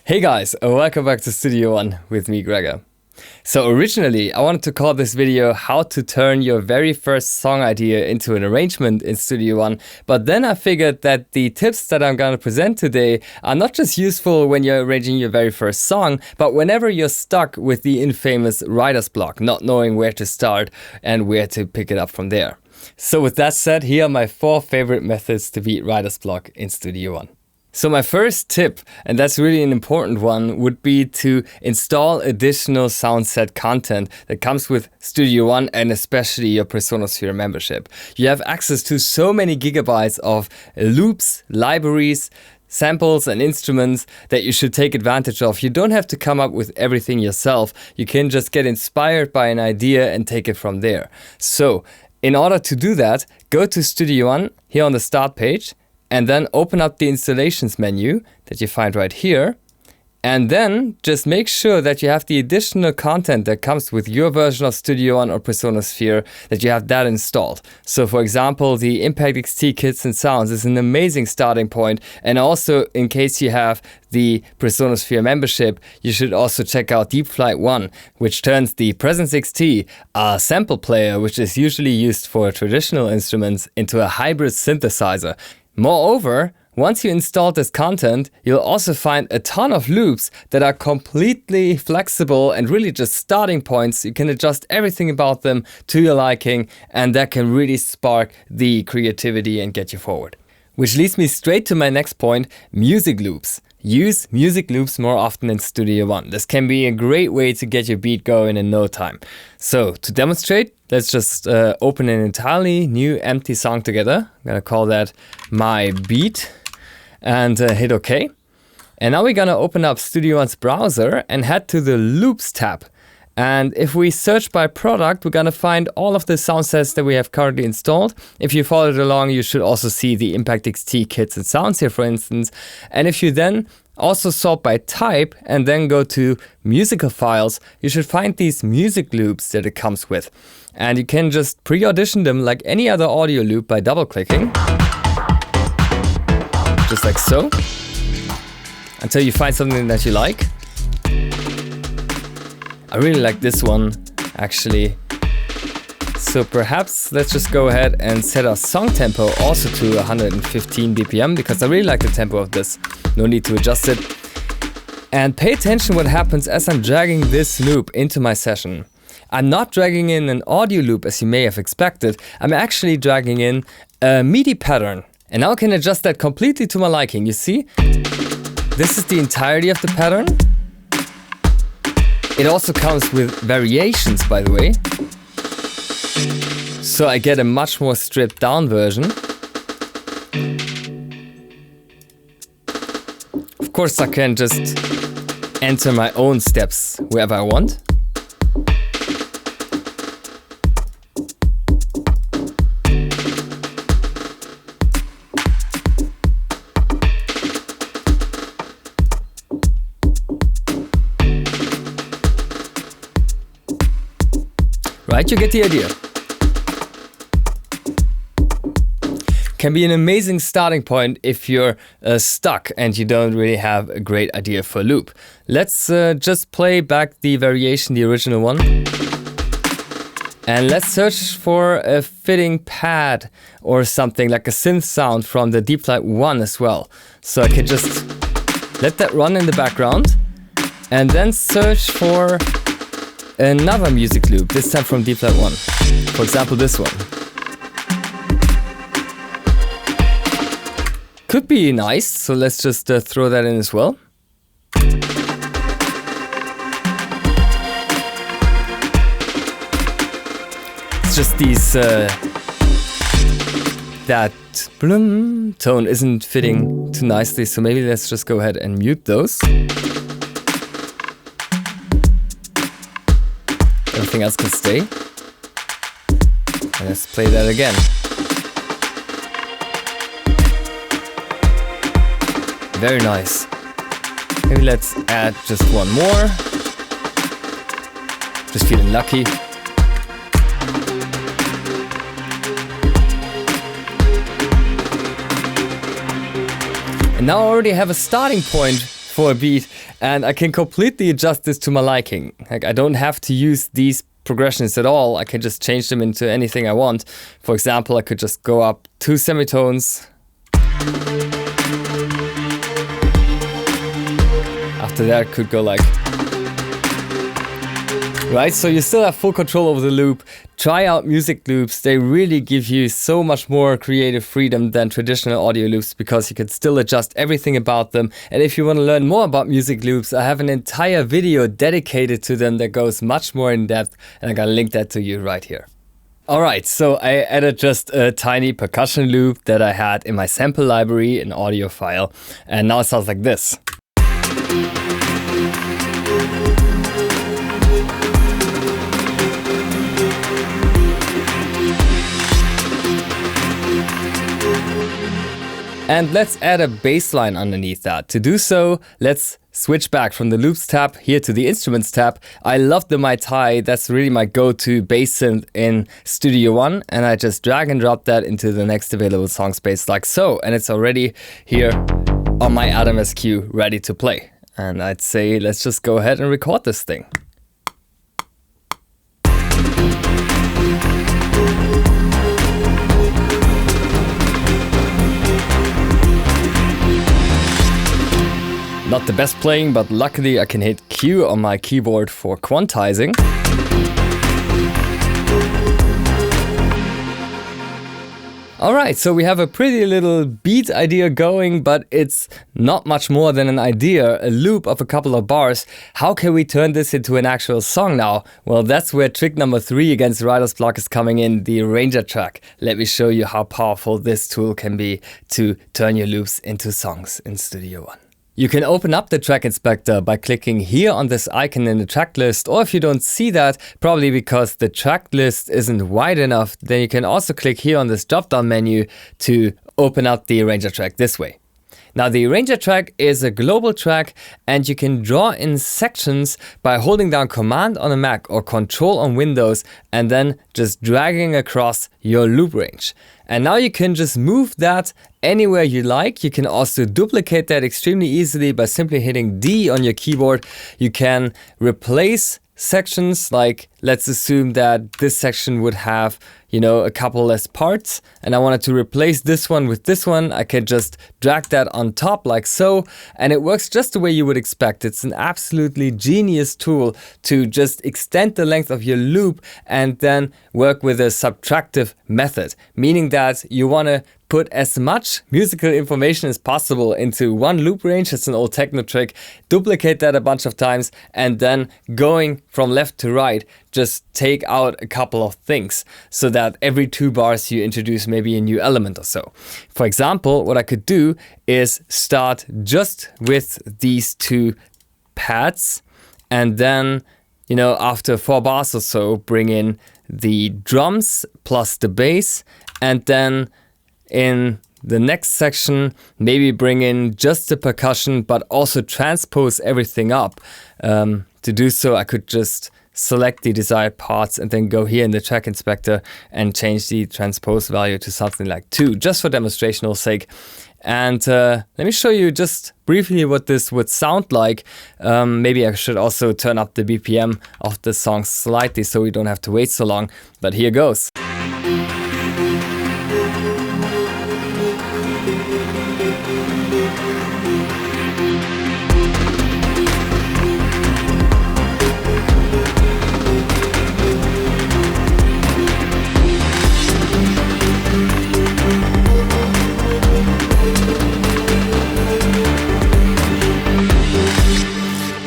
Hey guys, welcome back to Studio One with me, Gregor. So originally, I wanted to call this video how to turn your very first song idea into an arrangement in Studio One, but then I figured that the tips that I'm going to present today are not just useful when you're arranging your very first song, but whenever you're stuck with the infamous writer's block, not knowing where to start and where to pick it up from there. So with that said, here are my 4 favorite methods to beat writer's block in Studio One. So my first tip, and that's really an important one, would be to install additional Soundset content that comes with Studio One and especially your PreSonus membership. You have access to so many gigabytes of loops, libraries, samples and instruments that you should take advantage of. You don't have to come up with everything yourself. You can just get inspired by an idea and take it from there. So in order to do that, go to Studio One here on the start page, and then open up the installations menu that you find right here. And then just make sure that you have the additional content that comes with your version of Studio One or PreSonus, that you have that installed. So for example, the Impact XT Kits and Sounds is an amazing starting point. And also, in case you have the PreSonus membership, you should also check out Deep Flight 1, which turns the Presence XT, a sample player which is usually used for traditional instruments, into a hybrid synthesizer. Moreover, once you install this content, you'll also find a ton of loops that are completely flexible and really just starting points. You can adjust everything about them to your liking, and that can really spark the creativity and get you forward. Which leads me straight to my next point, music loops. Use music loops more often in Studio One. This can be a great way to get your beat going in no time. So to demonstrate, let's just open an entirely new empty song together. I'm gonna call that My Beat and hit OK. And now we're gonna open up Studio One's browser and head to the Loops tab. And if we search by product, we're gonna find all of the Soundsets that we have currently installed. If you followed along, you should also see the Impact XT Kits and Sounds here, for instance. And if you then also sort by type and then go to musical files, you should find these music loops that it comes with. And you can just pre-audition them like any other audio loop by double-clicking. Just like so. Until you find something that you like. I really like this one, actually. So perhaps let's just go ahead and set our song tempo also to 115 BPM, because I really like the tempo of this. No need to adjust it. And pay attention what happens as I'm dragging this loop into my session. I'm not dragging in an audio loop as you may have expected. I'm actually dragging in a MIDI pattern. And now I can adjust that completely to my liking. You see? This is the entirety of the pattern. It also comes with variations, by the way. So I get a much more stripped down version. Of course, I can just enter my own steps wherever I want. Right, you get the idea. Can be an amazing starting point if you're stuck and you don't really have a great idea for a loop. Let's just play back the variation, the original one. And let's search for a fitting pad or something like a synth sound from the Deep Flight 1 as well. So I can just let that run in the background and then search for another music loop, this time from Deep Flight 1. For example, this one. Could be nice, so let's just throw that in as well. It's just these, that blum tone isn't fitting too nicely, so maybe let's just go ahead and mute those. Everything else can stay. And let's play that again. Very nice. Maybe let's add just one more. Just feeling lucky. And now I already have a starting point for a beat, and I can completely adjust this to my liking. Like, I don't have to use these progressions at all. I can just change them into anything I want. For example, I could just go up 2 semitones. After that, I could go like... Right, so you still have full control over the loop. Try out music loops. They really give you so much more creative freedom than traditional audio loops because you can still adjust everything about them. And if you want to learn more about music loops, I have an entire video dedicated to them that goes much more in depth, and I'm gonna link that to you right here. Alright, so I added just a tiny percussion loop that I had in my sample library, an audio file, and now it sounds like this. And let's add a bass line underneath that. To do so, let's switch back from the Loops tab here to the Instruments tab. I love the My Tai. That's really my go-to bass synth in Studio One. And I just drag and drop that into the next available song space like so. And it's already here on my Atom SQ ready to play. And I'd say let's just go ahead and record this thing. Not the best playing, but luckily I can hit Q on my keyboard for quantizing. Alright, so we have a pretty little beat idea going, but it's not much more than an idea, a loop of a couple of bars. How can we turn this into an actual song now? Well, that's where trick number 3 against writer's block is coming in, the arranger track. Let me show you how powerful this tool can be to turn your loops into songs in Studio One. You can open up the track inspector by clicking here on this icon in the track list, or if you don't see that, probably because the track list isn't wide enough, then you can also click here on this drop down menu to open up the arranger track this way. Now the arranger track is a global track and you can draw in sections by holding down Command on a Mac or Control on Windows and then just dragging across your loop range. And now you can just move that anywhere you like. You can also duplicate that extremely easily by simply hitting D on your keyboard. You can replace sections, like let's assume that this section would have, a couple less parts and I wanted to replace this one with this one. I can just drag that on top like so, and it works just the way you would expect. It's an absolutely genius tool to just extend the length of your loop and then work with a subtractive method, meaning that you want to put as much musical information as possible into one loop range. It's an old techno trick. Duplicate that a bunch of times and then going from left to right, just take out a couple of things so that every 2 bars you introduce maybe a new element or so. For example, what I could do is start just with these 2 pads and then, after 4 bars or so, bring in the drums plus the bass, and then in the next section, maybe bring in just the percussion, but also transpose everything up. To do so, I could just select the desired parts and then go here in the track inspector and change the transpose value to something like 2, just for demonstrational sake. And let me show you just briefly what this would sound like. Maybe I should also turn up the BPM of the song slightly so we don't have to wait so long, but here goes.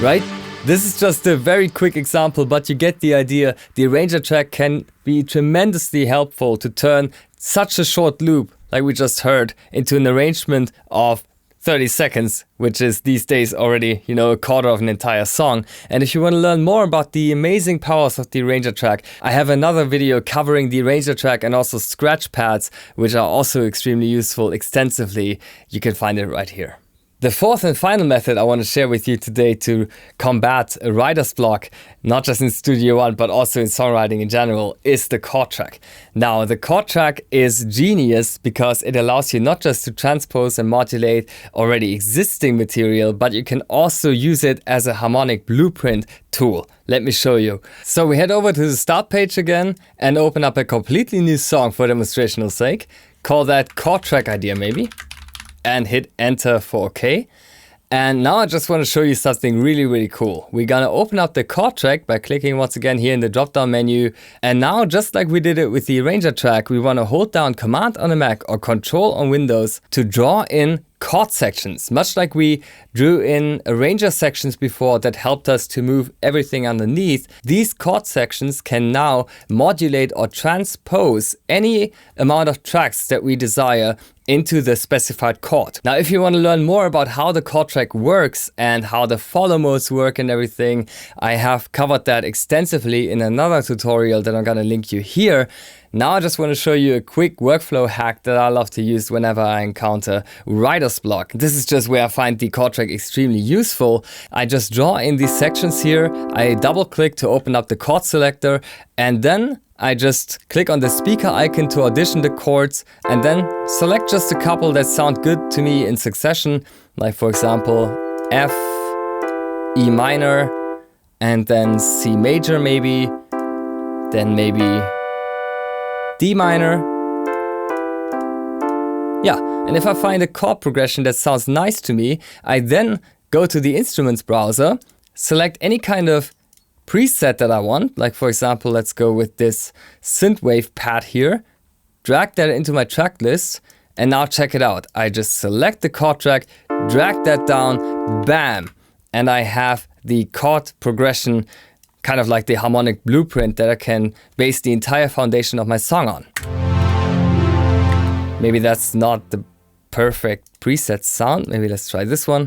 Right? This is just a very quick example, but you get the idea. The arranger track can be tremendously helpful to turn such a short loop, like we just heard, into an arrangement of 30 seconds, which is these days already, a quarter of an entire song. And if you want to learn more about the amazing powers of the arranger track, I have another video covering the arranger track and also scratch pads, which are also extremely useful extensively. You can find it right here. The fourth and final method I want to share with you today to combat a writer's block, not just in Studio One, but also in songwriting in general, is the chord track. Now, the chord track is genius because it allows you not just to transpose and modulate already existing material, but you can also use it as a harmonic blueprint tool. Let me show you. So we head over to the start page again and open up a completely new song for demonstrational sake. Call that chord track idea maybe. And hit enter for OK. And now I just want to show you something really cool. We're gonna open up the chord track by clicking once again here in the drop down menu. And now, just like we did it with the arranger track, we want to hold down Command on a Mac or Control on Windows to draw in chord sections, much like we drew in arranger sections before that helped us to move everything underneath. These chord sections can now modulate or transpose any amount of tracks that we desire into the specified chord. Now, if you want to learn more about how the chord track works and how the follow modes work and everything, I have covered that extensively in another tutorial that I'm going to link you here. Now I just want to show you a quick workflow hack that I love to use whenever I encounter writer's block. This is just where I find the chord track extremely useful. I just draw in these sections here, I double click to open up the chord selector, and then I just click on the speaker icon to audition the chords and then select just a couple that sound good to me in succession, like for example F, E minor, and then C major maybe, then maybe D minor. Yeah, and if I find a chord progression that sounds nice to me, I then go to the instruments browser, select any kind of preset that I want, like for example, let's go with this synthwave pad here, drag that into my track list, and now check it out. I just select the chord track, drag that down, bam, and I have the chord progression, kind of like the harmonic blueprint that I can base the entire foundation of my song on. Maybe that's not the perfect preset sound. Maybe let's try this one.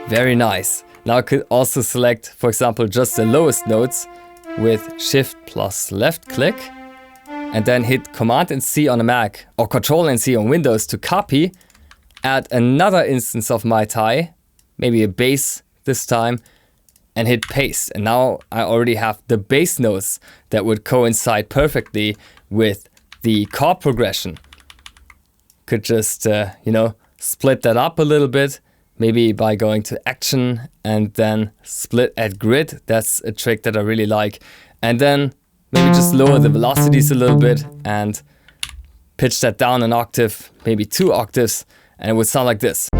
Very nice. Now I could also select, for example, just the lowest notes with Shift plus left click, and then hit Command and C on a Mac or Control and C on Windows to copy, add another instance of my tie, maybe a bass this time, and hit paste. And now I already have the bass notes that would coincide perfectly with the chord progression. Could just, split that up a little bit, maybe by going to Action and then split at grid. That's a trick that I really like. And then maybe just lower the velocities a little bit and pitch that down an octave, maybe 2 octaves, and it would sound like this.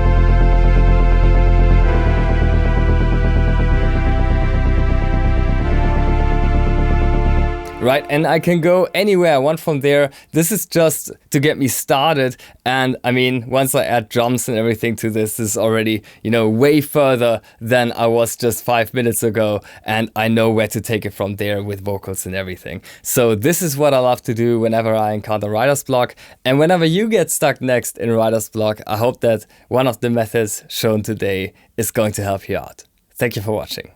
Right, and I can go anywhere I want from there. This is just to get me started. And I mean, once I add drums and everything to this is already, way further than I was just 5 minutes ago. And I know where to take it from there with vocals and everything. So this is what I love to do whenever I encounter writer's block. And whenever you get stuck next in writer's block, I hope that one of the methods shown today is going to help you out. Thank you for watching.